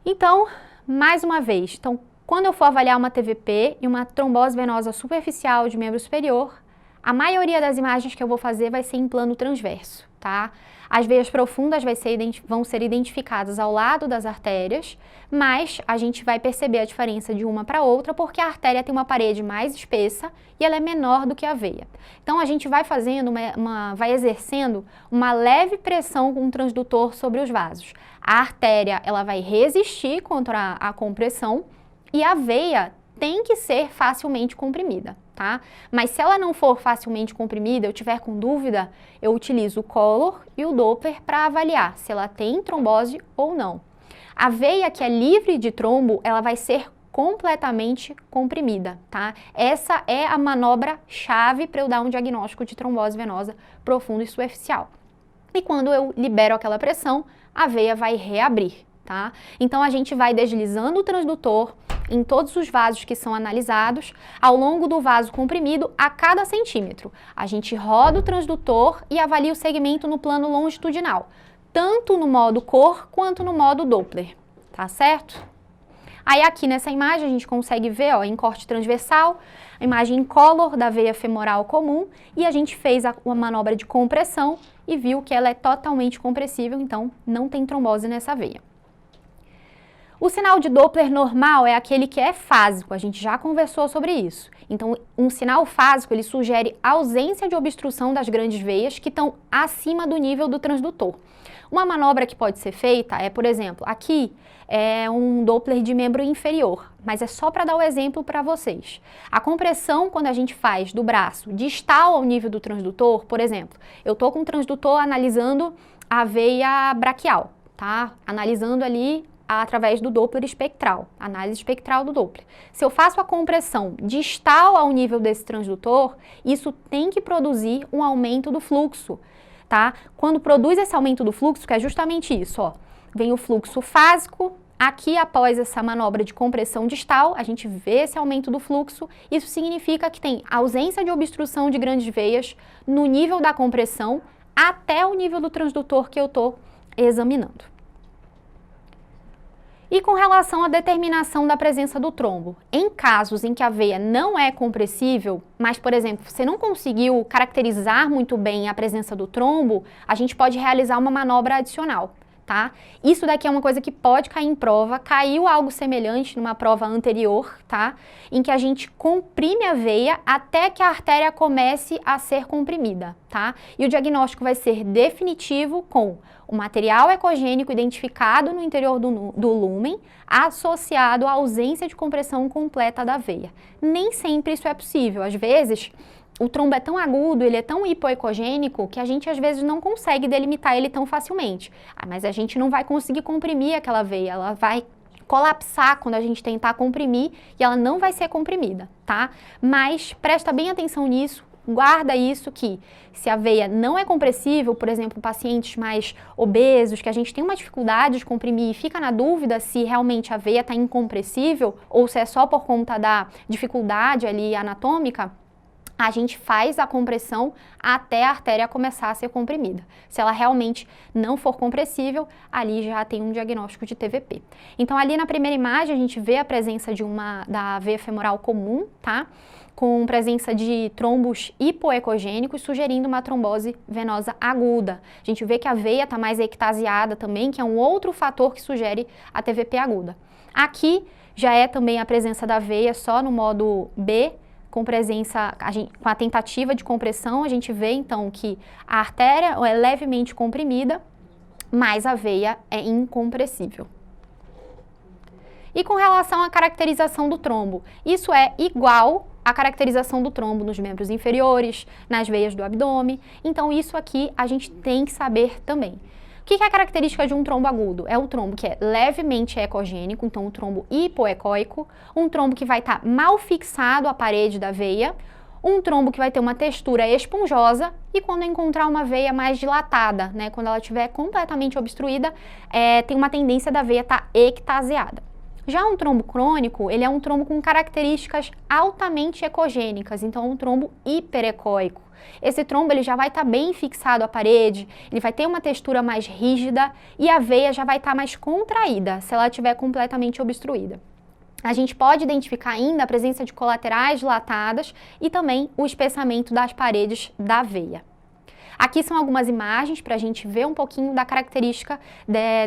Então, mais uma vez, quando eu for avaliar uma TVP e uma trombose venosa superficial de membro superior, a maioria das imagens que eu vou fazer vai ser em plano transverso, tá? As veias profundas vão ser identificadas ao lado das artérias, mas a gente vai perceber a diferença de uma para outra porque a artéria tem uma parede mais espessa e ela é menor do que a veia. Então a gente vai fazendo vai exercendo uma leve pressão com o transdutor sobre os vasos. A artéria ela vai resistir contra a compressão e a veia tem que ser facilmente comprimida, tá? Mas se ela não for facilmente comprimida, eu tiver com dúvida, eu utilizo o Color e o Doppler para avaliar se ela tem trombose ou não. A veia que é livre de trombo, ela vai ser completamente comprimida, tá? Essa é a manobra-chave para eu dar um diagnóstico de trombose venosa profunda e superficial. E quando eu libero aquela pressão, a veia vai reabrir, tá? Então a gente vai deslizando o transdutor em todos os vasos que são analisados, ao longo do vaso comprimido a cada centímetro. A gente roda o transdutor e avalia o segmento no plano longitudinal, tanto no modo cor quanto no modo Doppler, tá certo? Aí aqui nessa imagem a gente consegue ver, ó, em corte transversal, a imagem em Color da veia femoral comum e a gente fez uma manobra de compressão e viu que ela é totalmente compressível, então não tem trombose nessa veia. O sinal de Doppler normal é aquele que é fásico, a gente já conversou sobre isso. Então, um sinal fásico, ele sugere ausência de obstrução das grandes veias que estão acima do nível do transdutor. Uma manobra que pode ser feita é, por exemplo, aqui é um Doppler de membro inferior, mas é só para dar o exemplo para vocês. A compressão, quando a gente faz do braço distal ao nível do transdutor, por exemplo, eu estou com o transdutor analisando a veia braquial, tá? Analisando ali através do Doppler espectral, análise espectral do Doppler. Se eu faço a compressão distal ao nível desse transdutor, isso tem que produzir um aumento do fluxo, tá? Quando produz esse aumento do fluxo, que é justamente isso, ó, vem o fluxo fásico, aqui após essa manobra de compressão distal, a gente vê esse aumento do fluxo, isso significa que tem ausência de obstrução de grandes veias no nível da compressão até o nível do transdutor que eu estou examinando. E com relação à determinação da presença do trombo, em casos em que a veia não é compressível, mas, por exemplo, você não conseguiu caracterizar muito bem a presença do trombo, a gente pode realizar uma manobra adicional, tá? Isso daqui é uma coisa que pode cair em prova, caiu algo semelhante numa prova anterior, tá? Em que a gente comprime a veia até que a artéria comece a ser comprimida, tá? E o diagnóstico vai ser definitivo com o material ecogênico identificado no interior do lúmen, associado à ausência de compressão completa da veia. Nem sempre isso é possível. Às vezes, o trombo é tão agudo, ele é tão hipoecogênico, que a gente às vezes não consegue delimitar ele tão facilmente. Mas a gente não vai conseguir comprimir aquela veia, ela vai colapsar quando a gente tentar comprimir e ela não vai ser comprimida, tá? Mas presta bem atenção nisso. Guarda isso que se a veia não é compressível, por exemplo, pacientes mais obesos, que a gente tem uma dificuldade de comprimir e fica na dúvida se realmente a veia está incompressível ou se é só por conta da dificuldade ali anatômica, a gente faz a compressão até a artéria começar a ser comprimida. Se ela realmente não for compressível, ali já tem um diagnóstico de TVP. Então ali na primeira imagem a gente vê a presença da veia femoral comum, tá? Com presença de trombos hipoecogênicos, sugerindo uma trombose venosa aguda. A gente vê que a veia está mais ectasiada também, que é um outro fator que sugere a TVP aguda. Aqui já é também a presença da veia só no modo B, com a tentativa de compressão, a gente vê então que a artéria é levemente comprimida, mas a veia é incompressível. E com relação à caracterização do trombo, isso é igual à caracterização do trombo nos membros inferiores, nas veias do abdômen, então isso aqui a gente tem que saber também. O que é a característica de um trombo agudo? É o trombo que é levemente ecogênico, então um trombo hipoecóico, um trombo que vai estar mal fixado à parede da veia, um trombo que vai ter uma textura esponjosa e quando encontrar uma veia mais dilatada, né, quando ela estiver completamente obstruída, tem uma tendência da veia estar ectasiada. Já um trombo crônico, ele é um trombo com características altamente ecogênicas, então é um trombo hiperecóico. Esse trombo ele já vai estar bem fixado à parede, ele vai ter uma textura mais rígida e a veia já vai estar mais contraída, se ela estiver completamente obstruída. A gente pode identificar ainda a presença de colaterais dilatadas e também o espessamento das paredes da veia. Aqui são algumas imagens para a gente ver um pouquinho da característica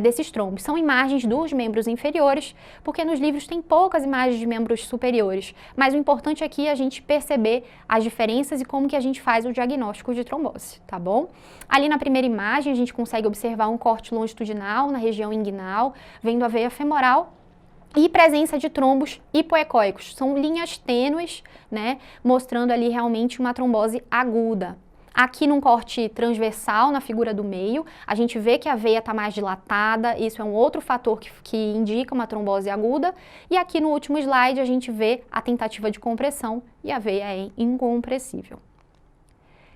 desses trombos. São imagens dos membros inferiores, porque nos livros tem poucas imagens de membros superiores, mas o importante aqui é a gente perceber as diferenças e como que a gente faz o diagnóstico de trombose, tá bom? Ali na primeira imagem a gente consegue observar um corte longitudinal na região inguinal, vendo a veia femoral, e presença de trombos hipoecóicos. São linhas tênues, né, mostrando ali realmente uma trombose aguda. Aqui num corte transversal, na figura do meio, a gente vê que a veia está mais dilatada, isso é um outro fator que indica uma trombose aguda. E aqui no último slide a gente vê a tentativa de compressão e a veia é incompressível.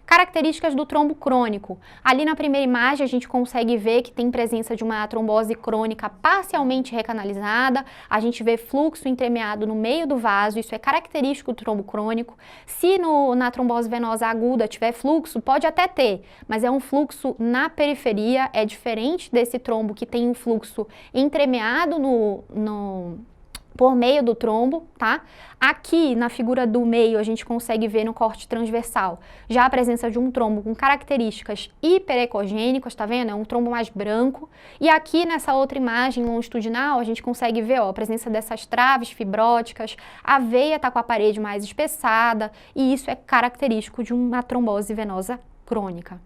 Características do trombo crônico. Ali na primeira imagem a gente consegue ver que tem presença de uma trombose crônica parcialmente recanalizada, a gente vê fluxo entremeado no meio do vaso, isso é característico do trombo crônico. Se na trombose venosa aguda tiver fluxo, pode até ter, mas é um fluxo na periferia, é diferente desse trombo que tem um fluxo entremeado por meio do trombo, tá? Aqui na figura do meio a gente consegue ver no corte transversal já a presença de um trombo com características hiperecogênicas, tá vendo? É um trombo mais branco. E aqui nessa outra imagem longitudinal a gente consegue ver, ó, a presença dessas traves fibróticas, a veia tá com a parede mais espessada e isso é característico de uma trombose venosa crônica.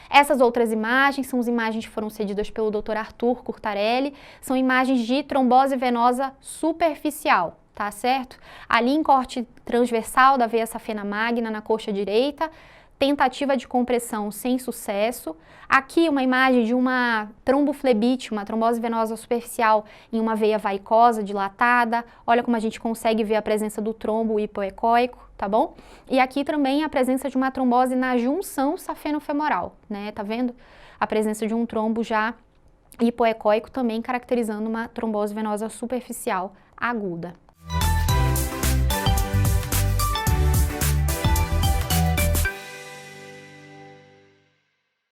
Essas outras imagens são as imagens que foram cedidas pelo Dr. Arthur Curtarelli, são imagens de trombose venosa superficial, tá certo? Ali em corte transversal da veia safena magna na coxa direita, tentativa de compressão sem sucesso. Aqui uma imagem de uma tromboflebite, uma trombose venosa superficial em uma veia vaicosa, dilatada. Olha como a gente consegue ver a presença do trombo hipoecóico, tá bom? E aqui também a presença de uma trombose na junção safenofemoral, né? Tá vendo? A presença de um trombo já hipoecóico também caracterizando uma trombose venosa superficial aguda.